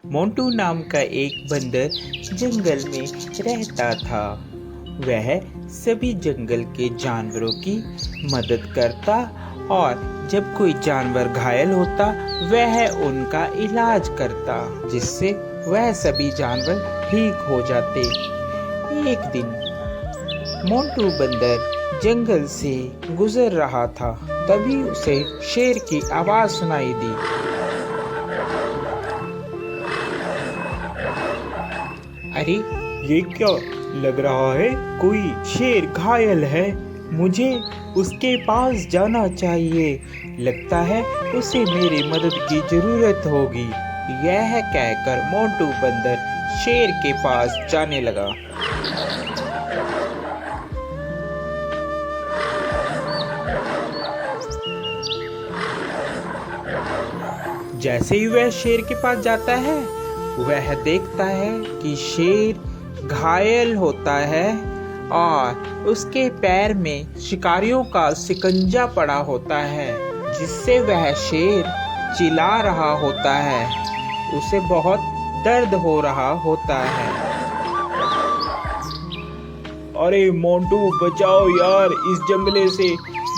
मोंटू नाम का एक बंदर जंगल में रहता था। वह सभी जंगल के जानवरों की मदद करता और जब कोई जानवर घायल होता वह उनका इलाज करता, जिससे वह सभी जानवर ठीक हो जाते। एक दिन मोंटू बंदर जंगल से गुजर रहा था, तभी उसे शेर की आवाज सुनाई दी। अरे ये क्या लग रहा है, कोई शेर घायल है, मुझे उसके पास जाना चाहिए, लगता है उसे मेरी मदद की जरूरत होगी। यह कहकर मोंटू बंदर शेर के पास जाने लगा। जैसे ही वह शेर के पास जाता है वह देखता है कि शेर घायल होता है और उसके पैर में शिकारियों का शिकंजा पड़ा होता है, जिससे वह शेर चिल्ला रहा होता है। उसे बहुत दर्द हो रहा होता है। अरे मोंटू बचाओ यार इस जंगले से,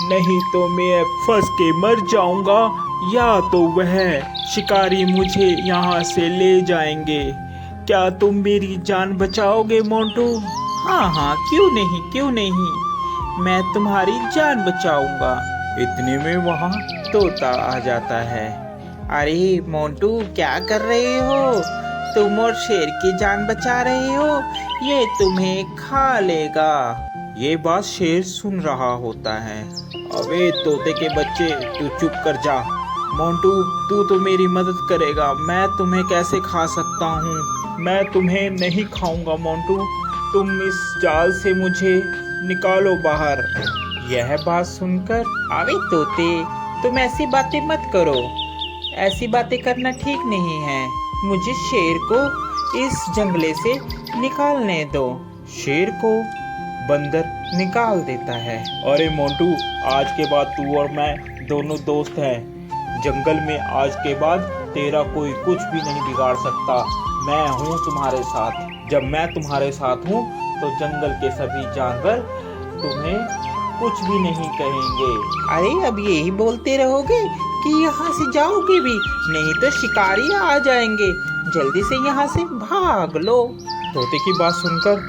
नहीं तो मैं फंस के मर जाऊंगा या तो वह शिकारी मुझे यहाँ से ले जाएंगे। क्या तुम मेरी जान बचाओगे मोंटू? हाँ, क्यों नहीं, मैं तुम्हारी जान बचाऊंगा। इतने में वहाँ तोता आ जाता है। अरे मोंटू क्या कर रहे हो? तुम और शेर की जान बचा रहे हो, ये तुम्हें खा लेगा। ये बात शेर सुन रहा होता है। अबे तोते के बच्चे, तू चुप कर जा। मोंटू तू तो मेरी मदद करेगा, मैं तुम्हें कैसे खा सकता हूँ? मैं तुम्हें नहीं खाऊंगा मोंटू, तुम इस जाल से मुझे निकालो बाहर। यह बात सुनकर, अबे तोते तुम ऐसी बातें मत करो, ऐसी बातें करना ठीक नहीं है, मुझे शेर को इस जंगले से निकालने दो। शेर को बंदर निकाल देता है। अरे मोंटू आज के बाद तू और मैं दोनों दोस्त हैं, जंगल में आज के बाद तेरा कोई कुछ भी नहीं बिगाड़ सकता। मैं हूँ तुम्हारे साथ, जब मैं तुम्हारे साथ हूँ तो जंगल के सभी जानवर तुम्हें कुछ भी नहीं कहेंगे। अरे अब यही बोलते रहोगे कि यहाँ से जाओगे भी, नहीं तो शिकारी आ जाएंगे, जल्दी से यहाँ से भाग लो। तोते की बात सुनकर,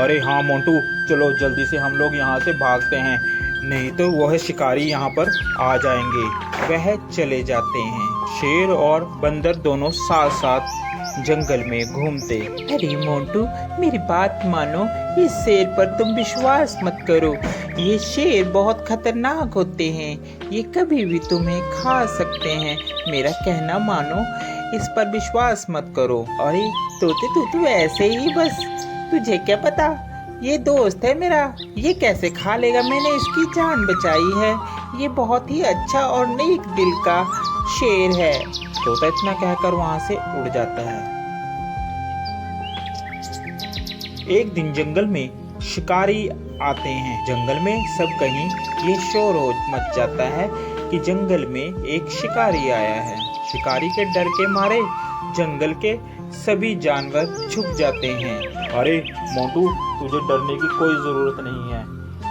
अरे हाँ मोंटू चलो जल्दी से हम लोग यहाँ से भागते हैं, नहीं तो वह शिकारी यहाँ पर आ जाएंगे। वह चले जाते हैं। शेर और बंदर दोनों साथ साथ जंगल में घूमते। अरे मोंटू मेरी बात मानो, इस शेर पर तुम विश्वास मत करो, ये शेर बहुत खतरनाक होते हैं, ये कभी भी तुम्हें खा सकते हैं, मेरा कहना मानो, इस पर विश्वास मत करो। अरे तोते तू ऐसे ही बस, तुझे क्या पता, ये दोस्त है मेरा, ये कैसे खा लेगा, मैंने इसकी जान बचाई है, ये बहुत ही अच्छा और नेक दिल का शेर है। तोता इतना कहकर वहां से उड़ जाता है। एक दिन जंगल में शिकारी आते हैं। जंगल में सब कहीं ये शोर हो मच जाता है कि जंगल में एक शिकारी आया है। शिकारी के डर के मारे जंगल के सभी जानवर छुप जाते हैं। अरे मोंटू तुझे डरने की कोई जरूरत नहीं है,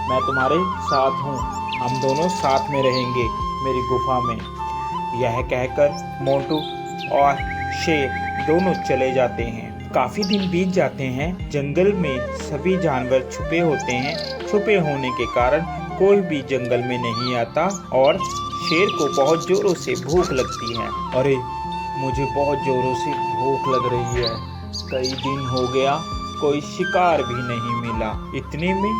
मैं तुम्हारे साथ हूँ, हम दोनों साथ में रहेंगे मेरी गुफा में। यह कहकर मोंटू और शेर दोनों चले जाते हैं। काफी दिन बीत जाते हैं। जंगल में सभी जानवर छुपे होते हैं। छुपे होने के कारण कोई भी जंगल में नहीं आता और शेर को बहुत जोरों से भूख लगती है। अरे मुझे बहुत जोरों से भूख लग रही है, कई दिन हो गया कोई शिकार भी नहीं मिला। इतने में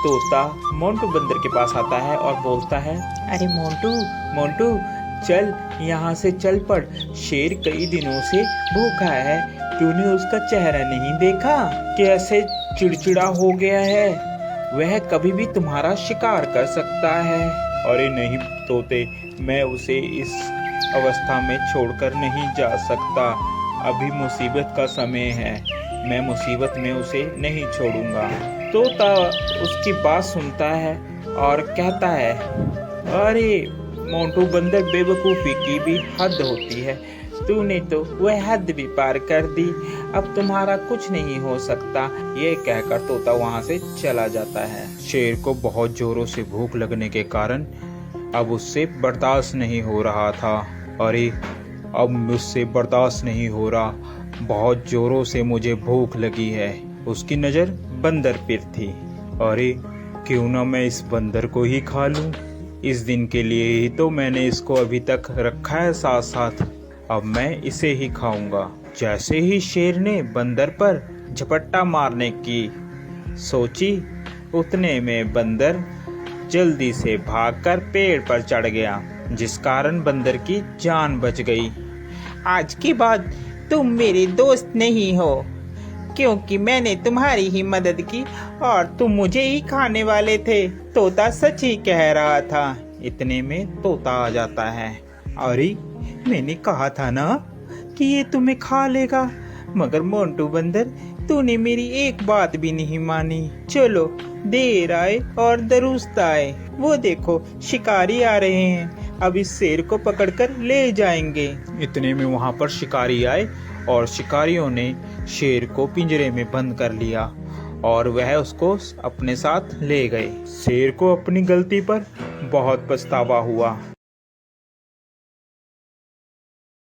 तोता मोंटू बंदर के पास आता है और बोलता है, अरे मोंटू चल यहाँ से चल पड़, शेर कई दिनों से भूखा है, तूने उसका चेहरा नहीं देखा, कैसे चिड़चिड़ा हो गया है, वह कभी भी तुम्हारा शिकार कर सकता है। अरे नहीं तोते, मैं उसे इस अवस्था में छोड़कर नहीं जा सकता, अभी मुसीबत का समय है, मैं मुसीबत में उसे नहीं छोड़ूंगा। तोता उसकी बात सुनता है और कहता है, अरे मोंटू बंदर बेवकूफ़ी की भी हद होती है, तूने तो वह हद भी पार कर दी, अब तुम्हारा कुछ नहीं हो सकता। ये कहकर तोता वहाँ से चला जाता है। शेर को बहुत जोरों से भूख लगने के कारण अब उससे बर्दाश्त नहीं हो रहा था। अरे अब मुझसे बर्दाश्त नहीं हो रहा, बहुत जोरों से मुझे भूख लगी है। उसकी नज़र बंदर पर थी। अरे क्यों ना मैं इस बंदर को ही खा लूं। इस दिन के लिए ही तो मैंने इसको अभी तक रखा है साथ साथ, अब मैं इसे ही खाऊंगा। जैसे ही शेर ने बंदर पर झपट्टा मारने की सोची, उतने में बंदर जल्दी से भागकर पेड़ पर चढ़ गया, जिस कारण बंदर की जान बच गई। आज के बाद तुम मेरे दोस्त नहीं हो, क्योंकि मैंने तुम्हारी ही मदद की और तुम मुझे ही खाने वाले थे। तोता सच ही कह रहा था। इतने में तोता आ जाता है। अरे मैंने कहा था ना कि ये तुम्हें खा लेगा, मगर मोंटू बंदर तूने मेरी एक बात भी नहीं मानी। चलो देर आए और दुरुस्त आए, वो देखो शिकारी आ रहे हैं, अब इस शेर को पकड़कर ले जाएंगे। इतने में वहां पर शिकारी आए और शिकारियों ने शेर को पिंजरे में बंद कर लिया और वह उसको अपने साथ ले गए। शेर को अपनी गलती पर बहुत पछतावा हुआ।